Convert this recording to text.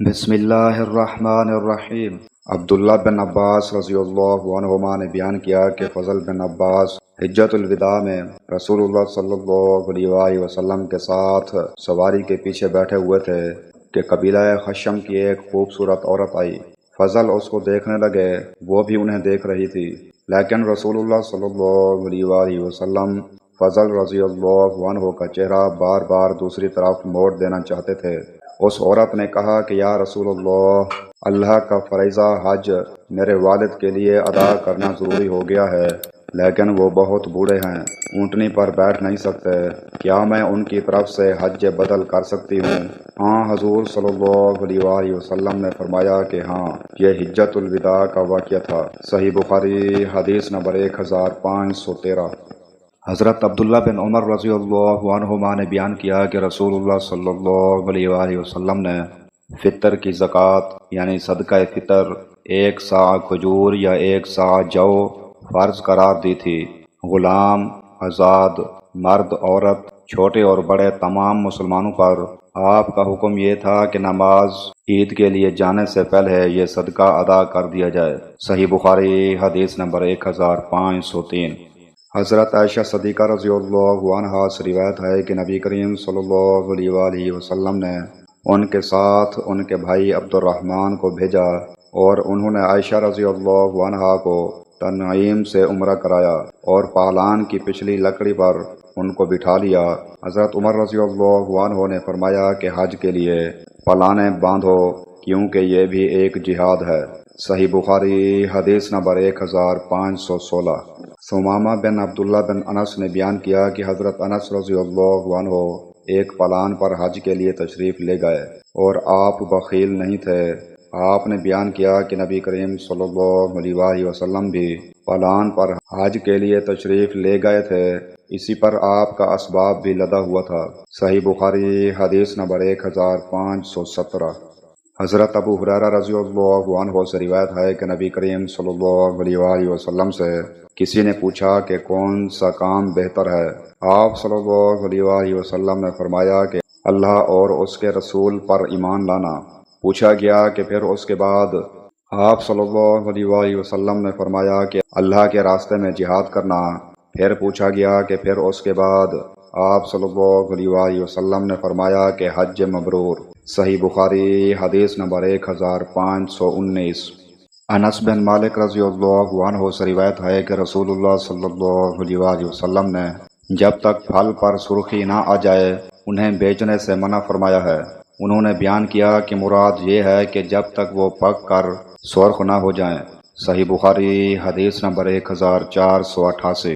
بسم اللہ الرحمن الرحیم۔ عبداللہ بن عباس رضی اللہ عنہما نے بیان کیا کہ فضل بن عباس حجۃ الوداع میں رسول اللہ صلی اللہ علیہ وسلم کے ساتھ سواری کے پیچھے بیٹھے ہوئے تھے کہ قبیلہ خشم کی ایک خوبصورت عورت آئی۔ فضل اس کو دیکھنے لگے، وہ بھی انہیں دیکھ رہی تھی، لیکن رسول اللہ صلی اللہ علیہ وسلم فضل رضی اللہ عنہ کا چہرہ بار بار دوسری طرف موڑ دینا چاہتے تھے۔ اس عورت نے کہا کہ یا رسول اللہ کا فریضہ حج میرے والد کے لیے ادا کرنا ضروری ہو گیا ہے، لیکن وہ بہت بوڑھے ہیں، اونٹنی پر بیٹھ نہیں سکتے، کیا میں ان کی طرف سے حج بدل کر سکتی ہوں؟ ہاں، حضور صلی اللہ علیہ وسلم نے فرمایا کہ ہاں، یہ حجۃ الوداع کا واقعہ تھا۔ صحیح بخاری حدیث نمبر 1513۔ حضرت عبداللہ بن عمر رضی اللہ عنہما نے بیان کیا کہ رسول اللہ صلی اللہ علیہ وسلم نے فطر کی زکوٰۃ یعنی صدقہ فطر 1 صاع کھجور یا 1 صاع جو فرض قرار دی تھی۔ غلام، آزاد، مرد، عورت، چھوٹے اور بڑے تمام مسلمانوں پر آپ کا حکم یہ تھا کہ نماز عید کے لیے جانے سے پہلے یہ صدقہ ادا کر دیا جائے۔ صحیح بخاری حدیث نمبر 1503۔ حضرت عائشہ صدیقہ رضی اللہ عنہا سے روایت ہے کہ نبی کریم صلی اللہ علیہ وسلم نے ان کے ساتھ ان کے بھائی عبد الرحمن کو بھیجا اور انہوں نے عائشہ رضی اللہ عنہا کو تنعیم سے عمرہ کرایا اور پالان کی پچھلی لکڑی پر ان کو بٹھا لیا۔ حضرت عمر رضی اللہ عنہ نے فرمایا کہ حج کے لیے پلانے باندھو، کیونکہ یہ بھی ایک جہاد ہے۔ صحیح بخاری حدیث نمبر 1516۔ ثمامہ بن عبداللہ بن انس نے بیان کیا کہ حضرت انس رضی اللہ عنہ ایک پلان پر حج کے لیے تشریف لے گئے اور آپ بخیل نہیں تھے۔ آپ نے بیان کیا کہ نبی کریم صلی اللہ علیہ وسلم بھی پلان پر حج کے لیے تشریف لے گئے تھے، اسی پر آپ کا اسباب بھی لدا ہوا تھا۔ صحیح بخاری حدیث نمبر 1517۔ حضرت ابو ہریرہ رضی اللہ عنہ سے روایت ہے کہ نبی کریم صلی اللہ علیہ وسلم سے کسی نے پوچھا کہ کون سا کام بہتر ہے؟ آپ صلی اللہ علیہ وسلم نے فرمایا کہ اللہ اور اس کے رسول پر ایمان لانا۔ پوچھا گیا کہ پھر اس کے بعد؟ آپ صلی اللہ علیہ وسلم نے فرمایا کہ اللہ کے راستے میں جہاد کرنا۔ پھر پوچھا گیا کہ پھر اس کے بعد؟ آپ صلی اللہ علیہ وسلم نے فرمایا کہ حج مبرور۔ صحیح بخاری حدیث نمبر 1519۔ انس بن مالک رضی اللہ عنہ سے روایت ہے کہ رسول اللہ صلی اللہ علیہ وسلم نے جب تک پھل پر سرخی نہ آ جائے انہیں بیچنے سے منع فرمایا ہے۔ انہوں نے بیان کیا کہ مراد یہ ہے کہ جب تک وہ پک کر سرخ نہ ہو جائیں۔ صحیح بخاری حدیث نمبر 1488۔